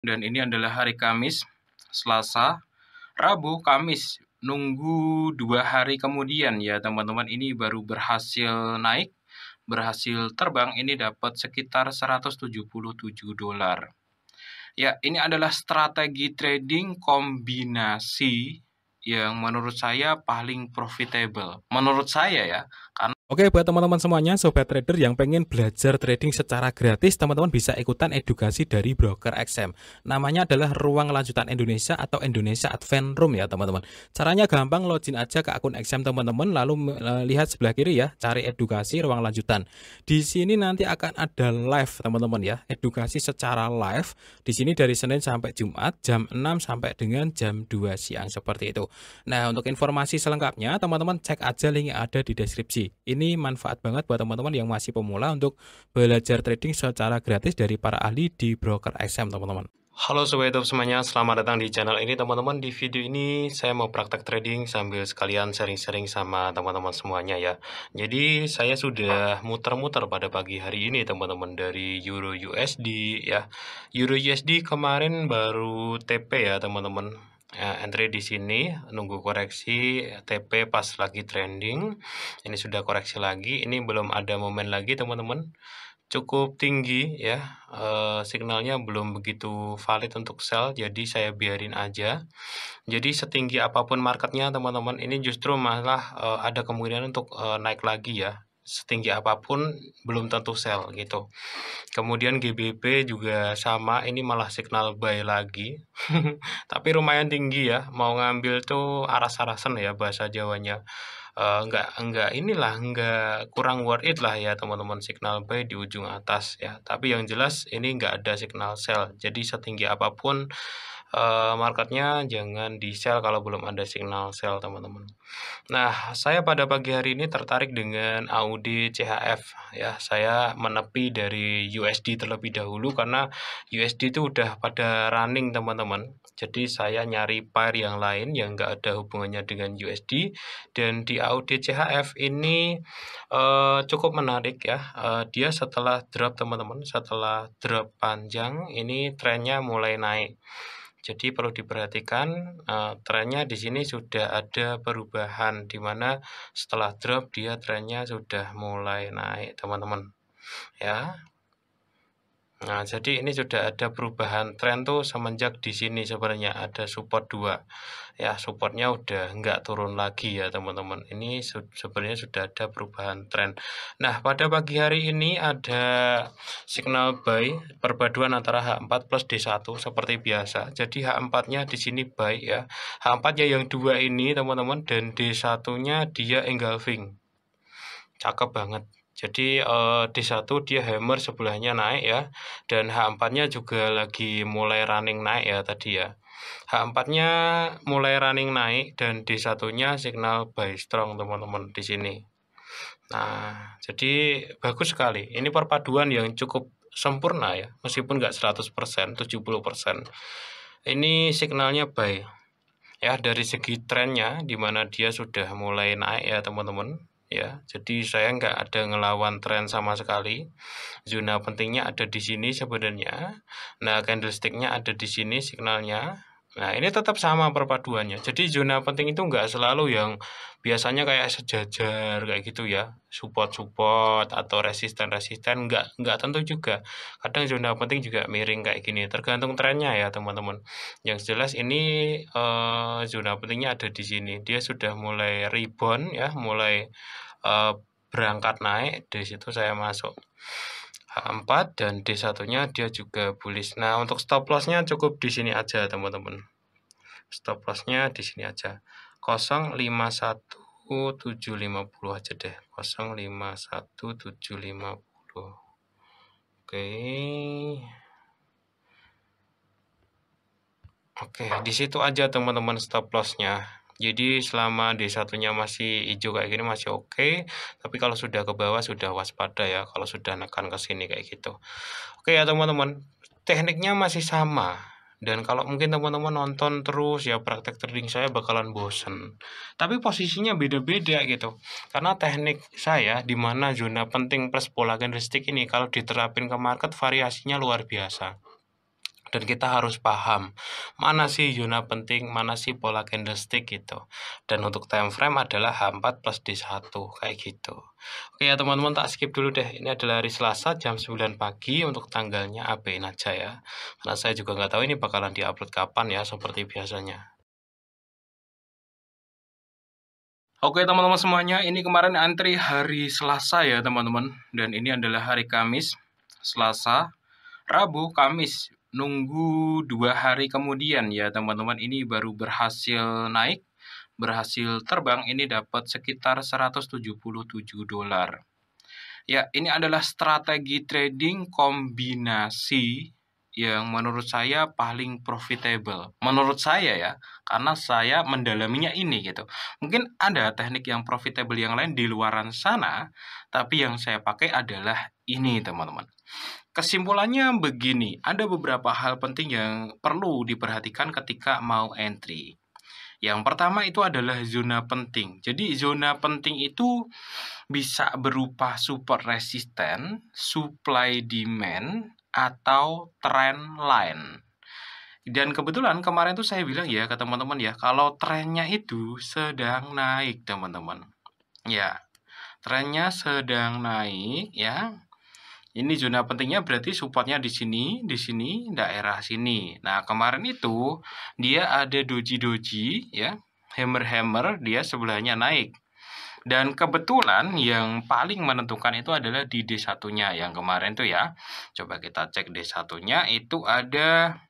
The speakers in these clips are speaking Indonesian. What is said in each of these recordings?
Dan ini adalah hari Kamis, Selasa, Rabu, Kamis. Nunggu 2 hari kemudian ya teman-teman, ini baru berhasil naik, berhasil terbang, ini dapat sekitar 177 dolar. Ya, ini adalah strategi trading kombinasi yang menurut saya paling profitable. Menurut saya ya, karena Oke, buat teman-teman semuanya, sobat trader yang pengen belajar trading secara gratis, teman-teman bisa ikutan edukasi dari broker XM. Namanya adalah Ruang Lanjutan Indonesia atau Indonesia Advance Room ya, teman-teman. Caranya gampang, login aja ke akun XM teman-teman, lalu lihat sebelah kiri ya, cari edukasi ruang lanjutan. Di sini nanti akan ada live, teman-teman ya, edukasi secara live. Di sini dari Senin sampai Jumat, jam 6 sampai dengan jam 2 siang seperti itu. Nah, untuk informasi selengkapnya, teman-teman cek aja link yang ada di deskripsi. Ini manfaat banget buat teman-teman yang masih pemula untuk belajar trading secara gratis dari para ahli di broker XM, teman-teman. halo sobat YouTube semuanya, selamat datang di channel ini teman-teman. Di video ini saya mau praktek trading sambil sekalian sharing-sharing sama teman-teman semuanya ya. Jadi saya sudah muter-muter pada pagi hari ini teman-teman, dari Euro USD ya. Euro USD kemarin baru TP ya teman-teman. Ya, entry di sini nunggu koreksi TP pas lagi trending. Ini sudah koreksi lagi, ini belum ada momen lagi teman-teman. Cukup tinggi ya, signalnya belum begitu valid untuk sell, jadi saya biarin aja. Jadi setinggi apapun marketnya teman-teman, ini justru malah ada kemungkinan untuk naik lagi ya. Setinggi apapun belum tentu sell gitu. Kemudian GBP juga sama, ini malah signal buy lagi. Tapi lumayan tinggi ya, mau ngambil tuh aras-arasan ya bahasa Jawanya. Enggak kurang worth it lah ya teman-teman, signal buy di ujung atas ya. Tapi yang jelas ini enggak ada signal sell. Jadi setinggi apapun marketnya jangan di sell kalau belum ada signal sell teman-teman. Nah, saya pada pagi hari ini tertarik dengan AUD CHF ya. Saya menepi dari USD terlebih dahulu karena USD itu udah pada running teman-teman. Jadi saya nyari pair yang lain yang enggak ada hubungannya dengan USD, dan di AUD CHF ini cukup menarik ya. Dia setelah drop teman-teman, setelah drop panjang ini trennya mulai naik. Jadi perlu diperhatikan, trennya di sini sudah ada perubahan, di mana setelah drop dia trennya sudah mulai naik teman-teman ya. Nah, jadi ini sudah ada perubahan tren tuh semenjak di sini sebenarnya ada support 2. Ya, supportnya udah nggak turun lagi ya teman-teman. Ini sebenarnya sudah ada perubahan tren. Nah, pada pagi hari ini ada signal buy perpaduan antara H4 plus D1 seperti biasa. Jadi H4-nya di sini buy ya. H4-nya yang 2 ini teman-teman, dan D1-nya dia engulfing. Cakep banget. Jadi D1 dia hammer sebelahnya naik ya, dan H4-nya juga lagi mulai running naik ya tadi ya. H4-nya mulai running naik dan D1-nya signal buy strong teman-teman di sini. Nah, jadi bagus sekali. Ini perpaduan yang cukup sempurna ya, meskipun nggak 100%, 70%. Ini signalnya buy. Ya, dari segi trennya di mana dia sudah mulai naik ya teman-teman ya. Jadi saya nggak ada ngelawan tren sama sekali. Zona pentingnya ada di sini sebenarnya. Nah, candlestick-nya ada di sini signalnya. Nah, ini tetap sama perpaduannya. Jadi zona penting itu nggak selalu yang biasanya kayak sejajar kayak gitu ya. Support-support atau resisten-resisten, nggak tentu juga. Kadang zona penting juga miring kayak gini, tergantung trennya ya teman-teman. Yang jelas ini zona pentingnya ada di sini. Dia sudah mulai rebound ya, mulai berangkat naik. Di situ saya masuk H4 dan D1-nya dia juga bullish. Nah, untuk stop loss-nya cukup di sini aja teman-teman. Stop loss-nya di sini aja. 051750 aja deh. 051750. Oke. Oke, di situ aja teman-teman stop loss-nya. Jadi selama D1-nya masih hijau kayak gini masih oke, tapi kalau sudah ke bawah sudah waspada ya, kalau sudah nekan ke sini kayak gitu. Oke ya teman-teman, tekniknya masih sama. Dan kalau mungkin teman-teman nonton terus ya praktek trading saya bakalan bosen. Tapi posisinya beda-beda gitu. Karena teknik saya di mana zona penting plus pola candlestick ini kalau diterapin ke market variasinya luar biasa. Dan kita harus paham mana sih zona penting, mana sih pola candlestick gitu. Dan untuk time frame adalah H4 plus D1 kayak gitu. Oke ya teman-teman, tak skip dulu deh. Ini adalah hari Selasa jam 9 pagi untuk tanggalnya abain aja ya. Karena saya juga nggak tahu ini bakalan diupload kapan ya seperti biasanya. Oke teman-teman semuanya, ini kemarin antri hari Selasa ya teman-teman. Dan ini adalah hari Kamis, Selasa, Rabu, Kamis. Nunggu 2 hari kemudian ya teman-teman, ini baru berhasil naik, berhasil terbang, ini dapat sekitar 177 dolar. Ya, ini adalah strategi trading kombinasi yang menurut saya paling profitable. Menurut saya ya, karena saya mendalaminya ini gitu. Mungkin ada teknik yang profitable yang lain di luaran sana, tapi yang saya pakai adalah ini teman-teman. Kesimpulannya begini, ada beberapa hal penting yang perlu diperhatikan ketika mau entry. Yang pertama itu adalah zona penting. Jadi zona penting itu bisa berupa support resisten, supply demand, atau trend line. Dan kebetulan kemarin tuh saya bilang ya ke teman-teman ya, kalau trennya itu sedang naik teman-teman. Ya, trennya sedang naik ya. Ini zona pentingnya berarti supportnya di sini, daerah sini. Nah, kemarin itu dia ada doji-doji ya, hammer-hammer, dia sebelahnya naik. Dan kebetulan yang paling menentukan itu adalah di D1-nya yang kemarin tuh ya. Coba kita cek D1-nya itu ada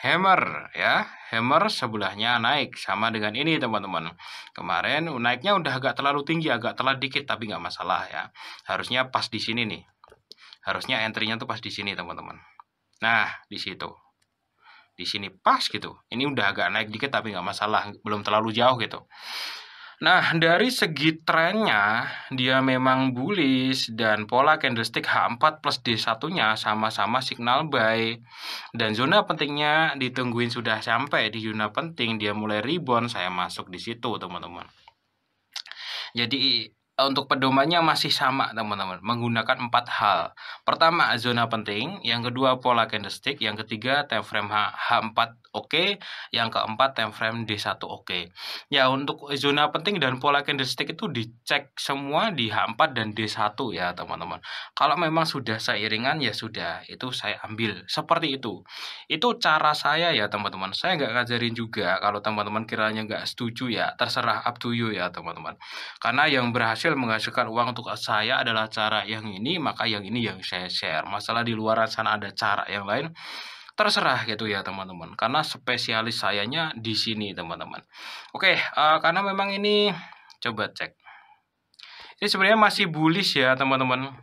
hammer ya. Hammer sebelahnya naik sama dengan ini teman-teman. Kemarin naiknya udah agak terlalu tinggi, agak telat dikit tapi nggak masalah ya. Harusnya pas di sini nih. Harusnya entry-nya tuh pas di sini teman-teman. Nah, di situ. Di sini pas gitu. Ini udah agak naik dikit tapi nggak masalah, belum terlalu jauh gitu. Nah, dari segi trennya, dia memang bullish dan pola candlestick H4 plus D1-nya sama-sama signal buy. Dan zona pentingnya ditungguin sudah sampai di zona penting, dia mulai rebound, saya masuk di situ, teman-teman. Jadi untuk pedomannya masih sama teman-teman, menggunakan 4 hal. Pertama zona penting, yang kedua pola candlestick, yang ketiga time frame H4 oke, yang keempat time frame D1 oke. Ya untuk zona penting dan pola candlestick itu dicek semua di H4 dan D1 ya teman-teman. Kalau memang sudah seiringan ya sudah, itu saya ambil seperti itu. Itu cara saya ya teman-teman. Saya nggak ngajarin juga, kalau teman-teman kiranya nggak setuju ya terserah, up to you ya teman-teman. Karena yang berhasil menghasilkan uang untuk saya adalah cara yang ini, maka yang ini yang saya share. Masalah di luar sana ada cara yang lain, terserah gitu ya teman-teman. Karena spesialis sayanya di sini teman-teman. Oke, karena memang ini coba cek. Ini sebenarnya masih bullish ya teman-teman.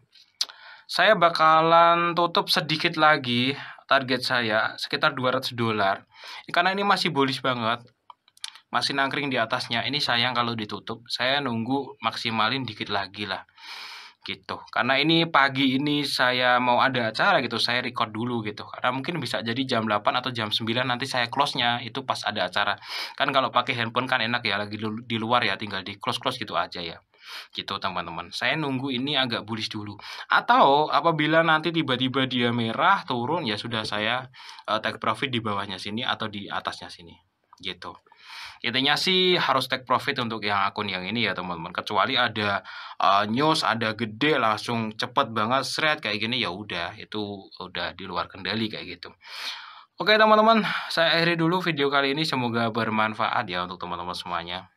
Saya bakalan tutup sedikit lagi, target saya sekitar 200 dolar. Karena ini masih bullish banget. Masih nangkring di atasnya. Ini sayang kalau ditutup. Saya nunggu maksimalin dikit lagi lah. Gitu. Karena ini pagi ini saya mau ada acara gitu. Saya record dulu gitu. Karena mungkin bisa jadi jam 8 atau jam 9 nanti saya close-nya itu pas ada acara. Kan kalau pakai handphone kan enak ya, lagi di luar ya, tinggal di close-close gitu aja ya. Gitu teman-teman. Saya nunggu ini agak bullish dulu. Atau apabila nanti tiba-tiba dia merah turun ya sudah, saya take profit di bawahnya sini atau di atasnya sini. Gitu. Intinya sih harus take profit untuk yang akun yang ini ya teman-teman. Kecuali ada news, ada gede langsung cepet banget shred kayak gini, ya udah itu udah di luar kendali kayak gitu. Oke teman-teman, saya akhiri dulu video kali ini, semoga bermanfaat ya untuk teman-teman semuanya.